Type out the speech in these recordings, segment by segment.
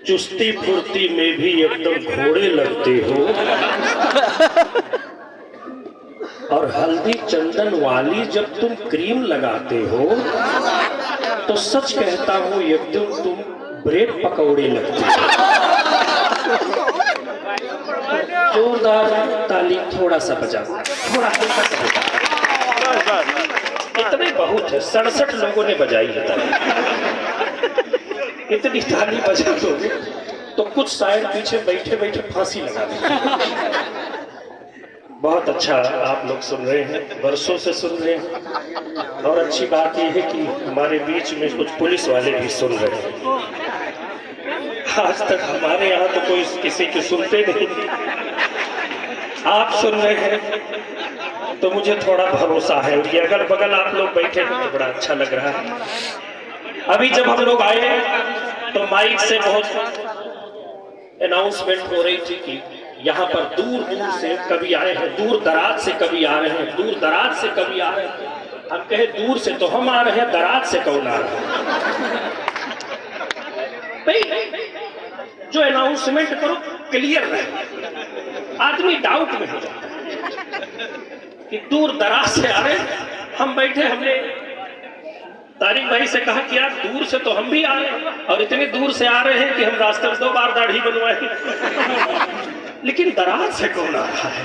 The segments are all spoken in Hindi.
चुस्ती फुर्ती में भी एकदम घोड़े लगते हो, और हल्दी चंदन वाली जब तुम क्रीम लगाते हो तो सच कहता हूँ एकदम तुम ब्रेड पकौड़े लगते हो। जोरदार ताली थोड़ा सा बजा, थोड़ा हल्का सा बजा। इतने बहुत है, 67 लोगों ने बजाई है ताली। इतनी ताली बजा दोगे तो कुछ शायर पीछे बैठे बैठे फांसी लगा देंगे। बहुत अच्छा आप लोग सुन रहे हैं, वर्षों से सुन रहे हैं, और अच्छी बात यह है कि हमारे बीच में कुछ पुलिस वाले भी सुन रहे हैं। आज तक हमारे यहाँ तो कोई किसी की सुनते नहीं, आप सुन रहे हैं तो मुझे थोड़ा भरोसा है कि अगल बगल आप लोग बैठे हैं तो बड़ा अच्छा लग रहा है। अभी जब हम लोग आए तो माइक से बहुत अनाउंसमेंट हो रही थी कि यहाँ पर दूर दूर से कभी आए हैं, दूर दराज से कभी आ रहे हैं, दूर दराज से कभी आ रहे हैं। हम कहे दूर से तो हम आ रहे हैं, दराज से कौन आ रहे हैं? भाई जो अनाउंसमेंट करो क्लियर रहे, आदमी डाउट में हो जाता है कि दूर दराज से आ रहे हैं। हम बैठे, हमने तारिक भाई से कहा कि यार दूर से तो हम भी आ रहे हैं, और इतनी दूर से आ रहे हैं कि हम रास्ते में 2 बार दाढ़ी बनवाए, लेकिन दराज से कौन आ रहा है?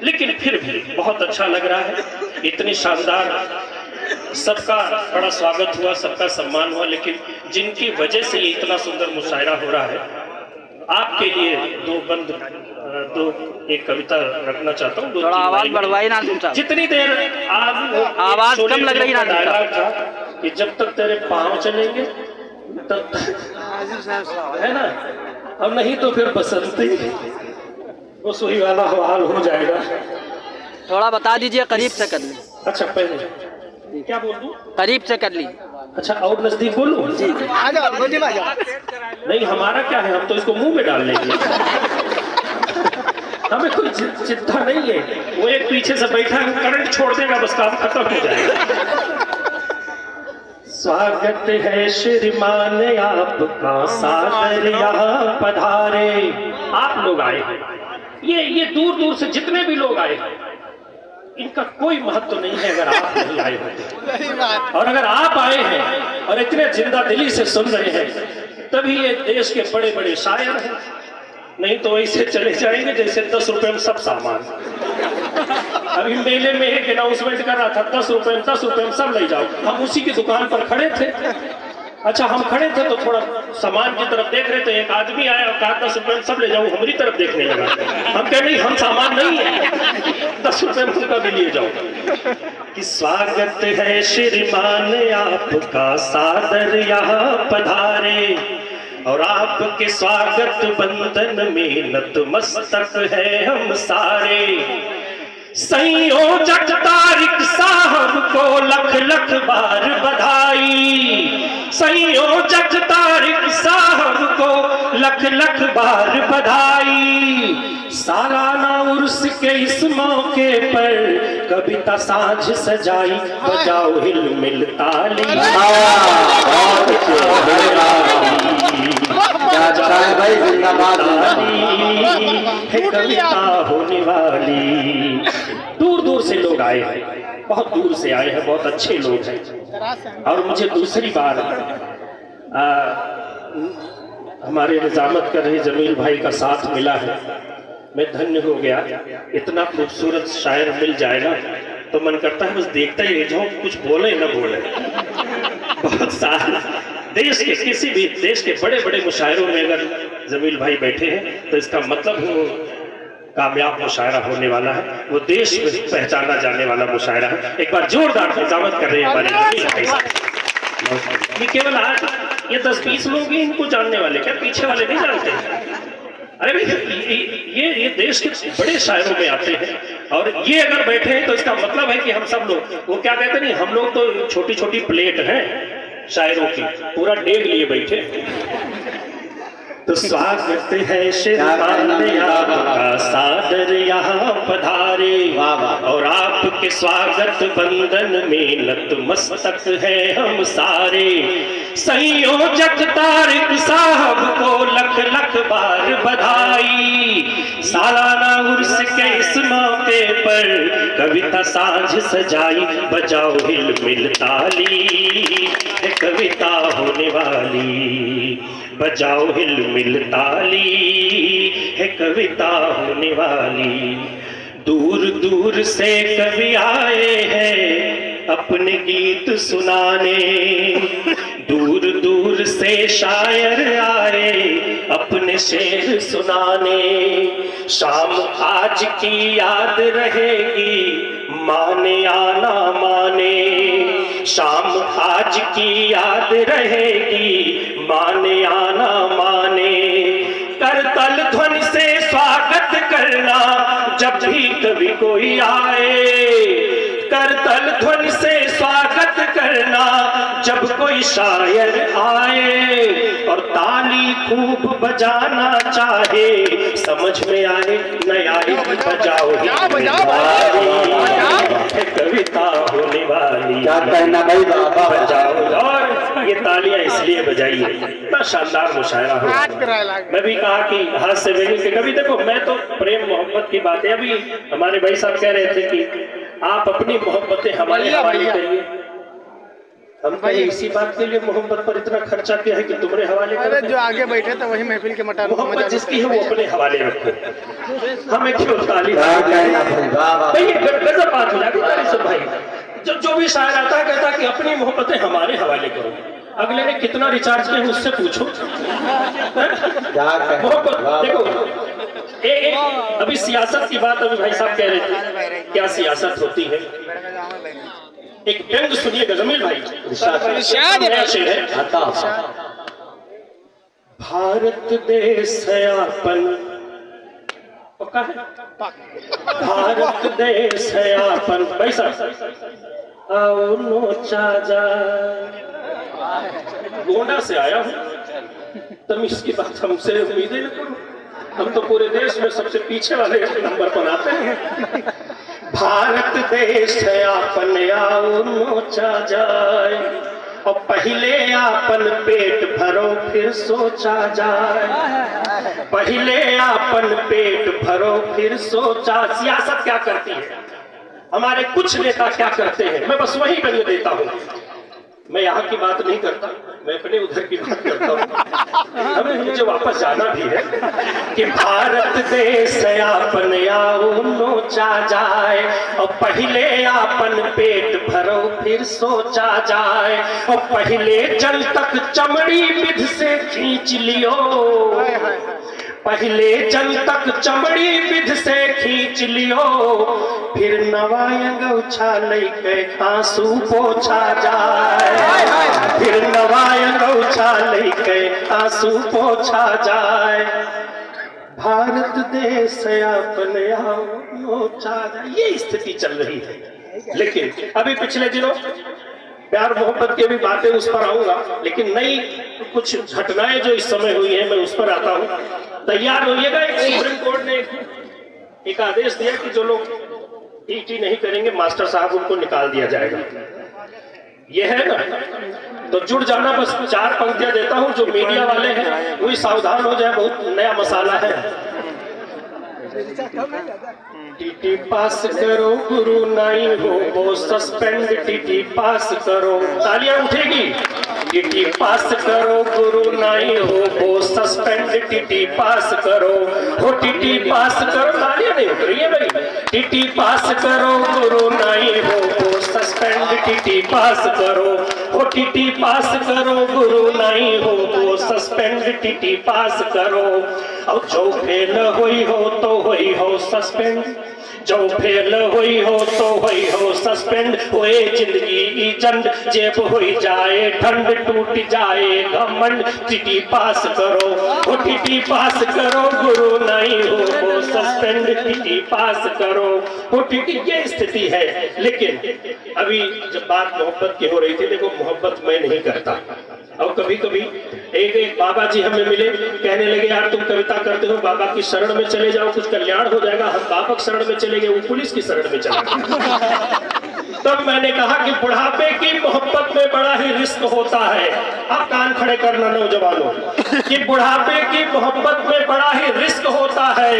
लेकिन फिर भी बहुत अच्छा लग रहा है, इतनी शानदार, सबका बड़ा स्वागत हुआ, सबका सम्मान हुआ। लेकिन जिनकी वजह से ये इतना सुंदर मुशायरा हो रहा है, आपके लिए एक कविता रखना चाहता हूँ। थोड़ा आवाज बढ़वाई ना तुम साहब। जितनी देर आवाज कम लग रही ना, डायलॉग था कि जब तक तेरे पाँव चलेंगे तब तक, है ना, और नहीं तो फिर बसंती वो सुई वाला हाल हो जाएगा। थोड़ा बता दीजिए, करीब से कर ली। अच्छा पहले क्या बोल दूं? करीब से कर ली। अच्छा और नजदीक बोलूं? जी आ जाओ, आ जाओ। नहीं हमारा क्या है, हम तो इसको मुंह में डाल लेंगे। हमें कोई चिंता नहीं है, वो एक पीछे से बैठा है, करंट छोड़ देगा, बस काम खत्म हो जाएगा। स्वागत है श्रीमान आपका, सादर यहाँ पधारे। आप लोग आए हैं, ये दूर दूर से जितने भी लोग आए हैं, इनका कोई महत्व नहीं है अगर आप नहीं आए होते। और अगर आप आए हैं और इतने जिंदा दिली से सुन रहे हैं, तभी ये देश के बड़े बड़े शायर हैं, नहीं तो ऐसे चले जाएंगे जैसे 10 रुपए में सब सामान। अभी मेले में एक अनाउंसमेंट कर रहा था, 10 रुपए में सब ले जाओ। हम उसी की दुकान पर खड़े थे। अच्छा हम खड़े थे तो थोड़ा सामान की तरफ देख रहे थे, एक आदमी आया और कहा 10 रुपए में सब ले जाओ, हमारी तरफ देखने लगा। हम कह नहीं, हम सामान नहीं है, 10 रुपए में उनका भी लिए जाओ। कि स्वागत है श्रीमान आपका, सादर यहाँ पधारे, और आपके स्वागत बंधन में नतमस्तक है हम सारे। संयोजक तारिक साहब को लख लख बार बधाई, संयोजक तारिक साहब को लख लख बार बधाई। सालाना उर्स के इस मौके पर कविता साझ सजाई, बजाओ हिल मिल ताली। भाई जिंदाबाद, कविता होने वाली। दूर दूर से लोग आए हैं, बहुत दूर से आए हैं, बहुत अच्छे लोग हैं। और मुझे दूसरी बार हमारे निजामत कर रहे जमील भाई का साथ मिला है, मैं धन्य हो गया। इतना खूबसूरत शायर मिल जाए ना तो मन करता है बस देखता ही रह जाऊं, कुछ बोले न बोले। बहुत सारा देश के किसी भी देश के बड़े बड़े मुशायरों में अगर जमील भाई बैठे हैं तो इसका मतलब वो कामयाब मुशायरा होने वाला है, वो देश में पहचाना जाने वाला मुशायरा है। एक बार जोरदार निजामत कर रहे हैं हमारे जमील भाई साहब। ये केवल आज ये 10-20 लोग ही इनको जानने वाले, क्या पीछे वाले नहीं जानते? अरे भाई ये देश के बड़े शायरों में आते हैं, और ये अगर बैठे हैं तो इसका मतलब है कि हम सब लोग, वो क्या कहते नहीं, हम लोग तो छोटी छोटी प्लेट हैं शायरों की, पूरा डेग लिए बैठे। तो स्वागत है श्रीमान आपका सादर यहाँ पधारे। और आपके स्वागत बंदन में नतमस्तक है हम सारे। संयोजक तारिक साहब को लख लख बार बधाई। सालाना उर्स के इस मौके पर कविता साझ सजाई। बजाओ हिल मिल ताली है कविता होने वाली। बजाओ हिल मिल ताली है कविता होने वाली। दूर दूर से कवि आए हैं अपने गीत सुनाने। दूर दूर से शायर आए अपने शेर सुनाने। शाम आज की याद रहेगी माने या ना माने। शाम आज की याद रहेगी माने या ना माने। करतल ध्वनि से स्वागत करना जब भी कभी कोई आए। करतल ध्वनि से स्वागत करना जब कोई शायर आए। और ताली खूब बजाना चाहे समझ में आए न आए बजाओ कविता होने वाली। क्या कहना भाई बाबा, बजाओ। और ये तालियां इसलिए बजाइए, इतना शानदार मुशायरा हो। मैं भी कहा कि हाथ से बेनी के कभी देखो, मैं तो प्रेम मोहब्बत की बात है। अभी हमारे भाई साहब कह रहे थे कि आप अपनी मोहब्बतें हमारे हवाले करिए। हम भाई इसी बात के लिए मोहब्बत पर इतना खर्चा किया है कि तुम्हारे हवाले कर। जो आगे बैठे थे वही महफिल के मटा। मोहब्बत जिसकी है वो अपने हवाले रखो। हमें क्यों ताली भाई, गजब बात हो जाती है सब भाई। जो भी शायर आता है कहता कि अपनी मोहब्बतें हमारे हवाले करो। अगले ने कितना रिचार्ज किया उससे पूछो। मोहब्बत देखो, अभी सियासत की बात अभी भाई साहब कह रहे थे, क्या सियासत होती है। एक व्यंग सुनिएगा जमील भाई। नया शेर है। भारत देश है अपन, पक्का है। भारत देश है अपन भाई साहब, आओ नोचा जाए। गोंडा से आया हूँ, तमीज की बात हमसे उम्मीदें न करो। हम तो पूरे देश में सबसे पीछे वाले नंबर पर आते हैं। भारत देश है आपन, आओ नोचा जाए। और पहले आपन पेट भरो फिर सोचा जाए। पहले आपन पेट भरो फिर सोचा। सियासत क्या करती है, हमारे कुछ नेता क्या करते हैं, मैं बस वही बयान देता हूँ। मैं यहाँ की बात नहीं करता, मैं अपने उधर की बात करता हूँ। हमें मुझे वापस जाना भी है कि भारत देश आपन, आओ नोचा जाए। और पहले आपन पेट भरो फिर सोचा जाए। और पहले जल तक चमड़ी विध से खींच लियो। पहले जल तक चमड़ी विध से खींच लियो। फिर नवायंग उछाल के आंसू पोछा जाए। फिर नवायंग उछाल के आंसू पोछा जाए। भारत देश अपने आओ नोचा जाए। ये स्थिति चल रही है। लेकिन अभी पिछले दिनों प्यार मोहब्बत की भी बातें उस पर आऊंगा, लेकिन नई कुछ घटनाएं जो इस समय हुई है मैं उस पर आता हूं। तैयार होइएगा। एक सुप्रीम कोर्ट ने एक आदेश दिया कि जो लोग ईटी नहीं करेंगे मास्टर साहब उनको निकाल दिया जाएगा। ये है ना, तो जुड़ जाना। बस 4 पंक्तियां देता हूं, जो मीडिया वाले हैं वही सावधान हो जाए, बहुत नया मसाला है। टीटी पास करो गुरु नहीं हो वो सस्पेंड। टीटी पास करो, तालियां उठेगी। टीटी पास करो गुरु नहीं हो वो सस्पेंड। टीटी पास करो, हो टीटी पास करो। तालियां नहीं उठ रही है भाई। टीटी पास करो गुरु नहीं हो वो सस्पेंड। टीटी पास करो, हो टीटी पास करो गुरु नहीं हो वो सस्पेंड। टीटी पास करो। और जो फेल हुई हो तो हुई हो सस्पेंड। जो फेल हुई हो तो हुई हो सस्पेंड। हुए जिंदगी जंड जेब हुई जाए ठंड टूट जाए घमंड। टीटी पास करो, वो टीटी पास करो गुरु नहीं हो वो सस्पेंड। टीटी पास करो, वो टीटी। ये स्थिति है। लेकिन अभी जब बात मोहब्बत की हो रही थी, देखो मोहब्बत मैं नहीं करता, और कभी कभी एक बाबा जी हमें मिले, कहने लगे यार तुम कविता करते हो, बाबा की शरण में चले जाओ, कुछ कल्याण हो जाएगा। हम बाबा की शरण में चले गए, वो पुलिस की शरण में चला गया। तब मैंने कहा कि बुढ़ापे की मोहब्बत में बड़ा ही रिस्क होता है। आप कान खड़े करना नौजवानों, कि बुढ़ापे की मोहब्बत में बड़ा ही रिस्क होता है।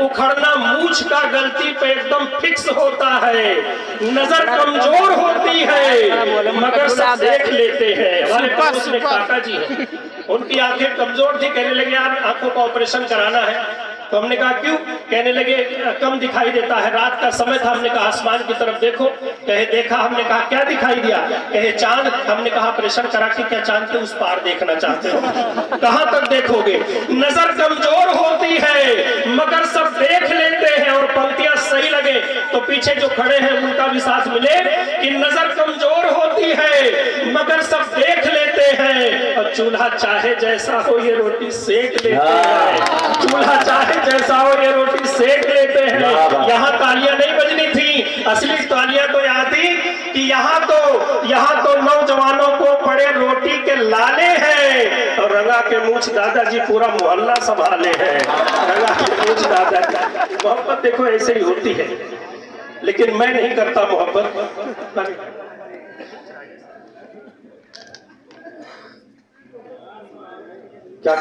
उखड़ना मूछ का गलती पे एकदम फिक्स होता है। नजर कमजोर होती है मगर सब देख लेते हैं। हमारे पास में काका जी हैं, उनकी आंखें कमजोर थी, कहने लगे यार आंखों का ऑपरेशन कराना है। तो हमने कहा क्यों? कहने लगे कम दिखाई देता है। रात का समय था, हमने कहा आसमान की तरफ देखो। कहे देखा। हमने कहा क्या दिखाई दिया? कहे चांद। हमने कहा ऑपरेशन करा के क्या चांद के उस पार देखना चाहते हो? कहां तक देखोगे? नजर कमजोर होती है मगर सब देख लेते हैं। और पंक्तियां सही लगे तो पीछे जो खड़े हैं उनका भी साथ मिले कि नजर कमजोर होती है मगर सब देख लेते हैं। और चूल्हा चाहे जैसा हो ये रोटी सेक लेते हैं। चूल्हा चाहे जैसा हो ये रोटी सेक लेते हैं। यहाँ तालियां नहीं बजनी थी, असली तालियां तो यहाँ थी कि यहाँ तो नौजवानों को पड़े रोटी के लाले हैं और रंगा के मूछ दादाजी पूरा मोहल्ला संभाले हैं। रंगा के मूछ दादाजी। मोहब्बत देखो ऐसे ही होती है, लेकिन मैं नहीं करता मोहब्बत। क्या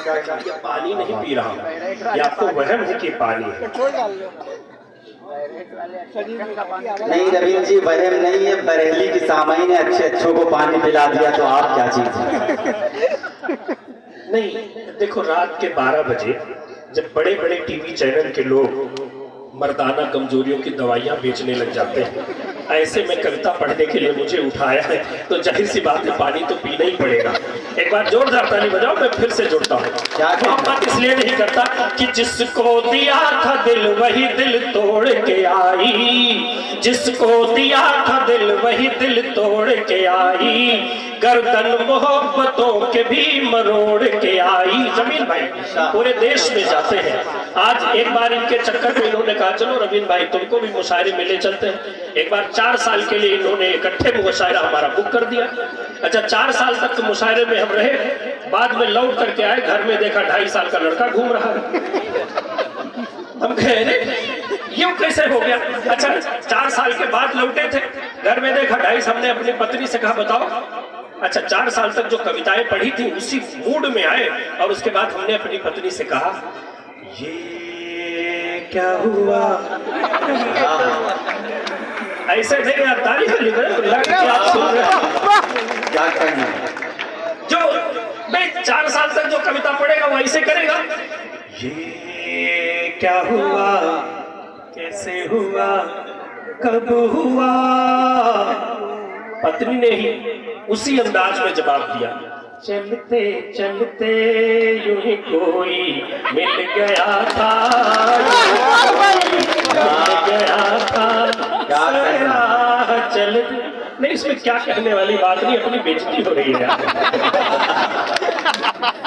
पानी नहीं पी रहा हूं, या आपको वहम है कि पानी है? नहीं रवीन जी, वहम नहीं है, बरेली की सामाई ने अच्छों को पानी पिला दिया, तो आप क्या चीज है? नहीं देखो, रात के 12 बजे जब बड़े बड़े टीवी चैनल के लोग मर्दाना कमजोरियों की दवाइयां बेचने लग जाते हैं, ऐसे में कविता पढ़ने के लिए मुझे उठाया है, तो जाहिर सी बात है पानी तो पीना ही पड़ेगा। एक बार जोरदार ताली बजाओ, मैं फिर से जोड़ता हूँ। मोहब्बत इसलिए नहीं करता कि जिसको दिया था दिल वही दिल तोड़ के आई। जिसको दिया था दिल वही दिल तोड़ के आई। गर्दन मोहब्बतों के भी मरोड़ के आई। जमील भाई पूरे देश में जाते हैं। आज एक बार इनके चक्कर में इन्होंने कहा चलो रवीन भाई तुमको भी मुशायरे मिले चलते हैं। एक बार 4 साल के लिए इन्होंने इकट्ठे मुशायरा हमारा बुक कर दिया। अच्छा 4 साल तक मुशायरे में हम रहे, बाद में लौट करके आए, घर में देखा 2.5 साल का लड़का घूम रहा है। हम कहे ये कैसे हो गया? अच्छा 4 साल के बाद लौटे थे, घर में देखा 2.5। हमने अपनी पत्नी से कहा बताओ। अच्छा 4 साल तक जो कविताएं पढ़ी थी उसी मूड में आए, और उसके बाद हमने अपनी पत्नी से कहा ये क्या हुआ? ऐसे थे यार, ताली आप सुन रहे क्या करना? जो भाई 4 साल तक जो कविता पढ़ेगा वो ऐसे करेगा। ये क्या हुआ? कैसे हुआ? कब हुआ? पत्नी ने ही उसी अंदाज में जवाब दिया, चलते चलते यूं ही कोई मिल गया था। मिल गया था चल। नहीं इसमें क्या कहने वाली बात नहीं, अपनी बेइज्जती हो रही है।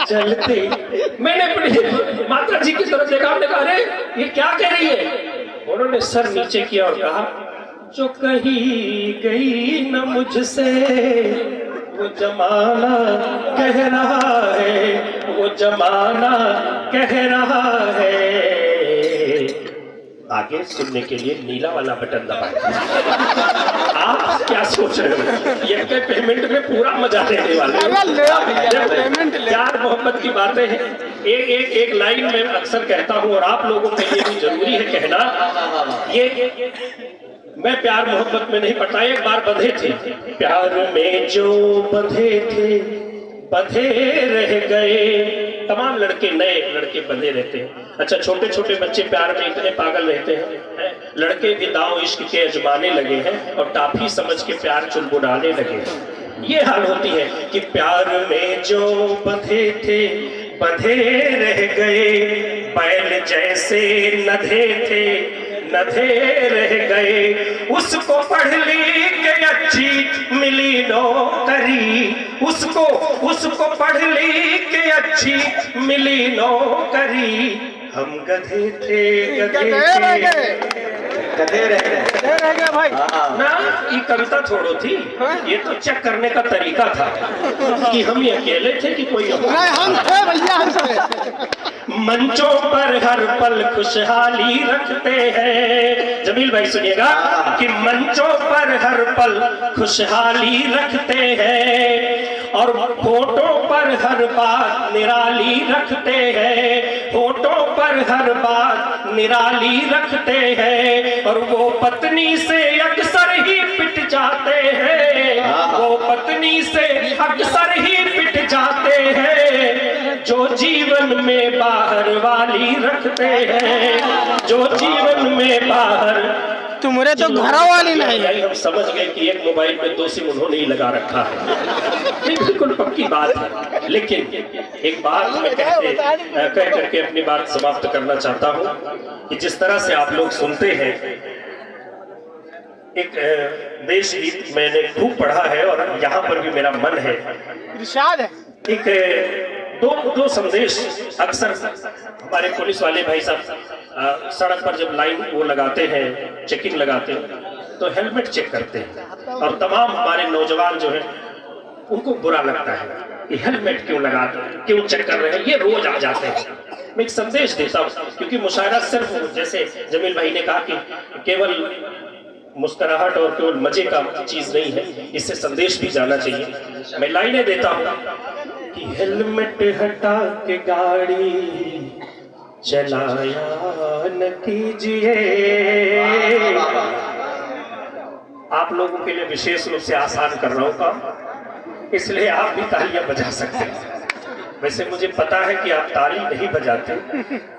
चलते मैंने अपनी माता जी की तरफ देखा, हमने कहा अरे ये क्या कह रही है? उन्होंने सर नीचे किया और कहा जो कही गई न मुझसे वो जमाना कह रहा है, वो जमाना कह रहा है। आगे सुनने के लिए नीला वाला बटन दबाएं। आप क्या सोच रहे हो? ये के पेमेंट में पूरा मजा लेने वाले हैं। प्यार मोहब्बत की बातें हैं। एक लाइन में अक्सर कहता हूँ और आप लोगों के लिए भी जरूरी है कहना, ये मैं प्यार मोहब्बत में नहीं पढ़ता। एक बार बंधे थे, प्यार में जो बंधे थे बंधे रह गए। तमाम लड़के नए लड़के बंधे रहते हैं। अच्छा छोटे छोटे बच्चे प्यार में इतने पागल रहते हैं, लड़के भी दांव इश्क के अजमाने लगे हैं और टाफी समझ के प्यार चुनबुलाने लगे हैं। ये हाल होती है कि प्यार में जो बंधे थे बंधे रह गए, बैल जैसे नधे थे नधे रह गए। उसको पढ़ लिख के अच्छी मिली नौकरी, उसको पढ़ लिख के अच्छी मिली नौकरी। हम गधे थे गधे थे कथे रह गए। रह गया भाई। हाँ। ना ये कविता छोड़ो थी, ये तो चेक करने का तरीका था कि हम ये अकेले थे कि कोई और। नहीं, हम थे भैया, हम थे। मंचों पर हर पल खुशहाली रखते हैं। जमील भाई सुनिएगा कि मंचों पर हर पल खुशहाली रखते हैं और होठों पर हर बात निराली रखते हैं। होठों पर हर बात निराली रखते हैं और वो पत्नी से अक्सर ही पिट जाते हैं। वो पत्नी से अक्सर ही पिट जाते हैं जो जीवन में बाहर वाली रखते हैं। जो जीवन में बाहर तुम्हारे तो घरों वाली नहीं है। हम समझ गए कि एक मोबाइल में 2 सिम उन्होंने ही लगा रखा है। ये बिल्कुल पक्की बात है। लेकिन एक बात मैं कह करके अपनी बात समाप्त करना चाहता हूँ कि जिस तरह से आप लोग सुनते हैं, एक देश गीत मैंने खूब पढ़ा है और यहाँ पर भी मेरा मन है। इरशाद है। एक दो संदेश अक्सर हमारे पुलिस वाले भाई साहब सड़क पर जब लाइन वो लगाते हैं, चेकिंग लगाते हैं, तो हेलमेट चेक करते हैं और तमाम हमारे नौजवान जो हैं उनको बुरा लगता है कि हेलमेट क्यों लगाते हैं, क्यों चेक कर रहे हैं, ये रोज आ जाते हैं। मैं एक संदेश देता हूँ क्योंकि मुशायरा सिर्फ जैसे जमील भाई ने कहा कि केवल मुस्कुराहट और केवल मजे का चीज नहीं है, इससे संदेश भी जाना चाहिए। मैं लाइनें देता हूँ कि हेलमेट हटा के गाड़ी चलाया न कीजिए। आप लोगों के लिए विशेष रूप से आसान कर रहा हूं काम, इसलिए आप भी तालियां बजा सकते हैं। वैसे मुझे पता है कि आप ताली नहीं बजाते,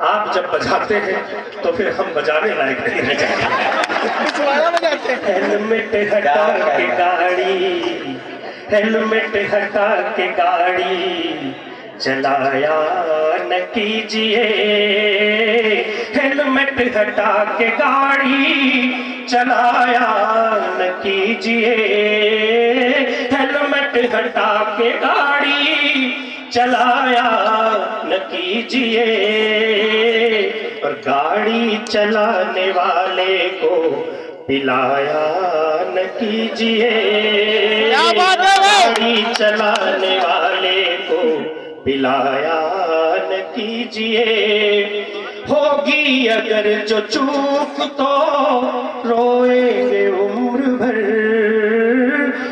आप जब बजाते हैं तो फिर हम बजाने लायक नहीं रह जाते। हेलमेट हटा के गाड़ी, हेलमेट हटा के गाड़ी चलाया न कीजिए। हेलमेट हटा के गाड़ी चलाया न कीजिए। हेलमेट हटा के गाड़ी चलाया न कीजिए। और गाड़ी चलाने वाले को पिलाया न कीजिए। गाड़ी चलाने वाले को पिलाया न कीजिए। होगी अगर जो चूक तो रोएंगे उम्र भर।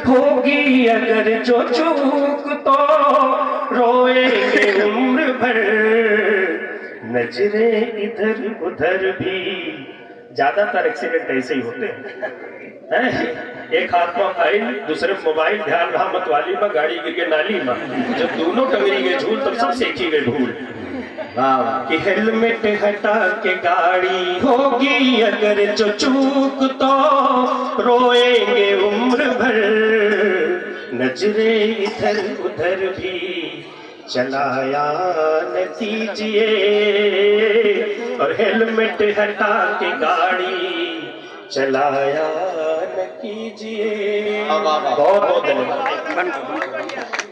होगी अगर जो चूक तो रोएंगे उम्र भर। नजरें इधर उधर भी, ज्यादातर एक्सीडेंट ऐसे ही होते हैं। एक हाथ में फाइल, दूसरे मोबाइल, ध्यान रहा मत वाली में, गाड़ी गिर के नाली में, जब दोनों टंगरी गए झूल तब सब सीखी गई भूल। कि हेलमेट हटा के गाड़ी, होगी अगर जो चूक तो रोएंगे उम्र भर। नजरें इधर उधर भी चलाया न कीजिए। और हेलमेट हटा के गाड़ी चलाया न कीजिए। बहुत बहुत धन्यवाद।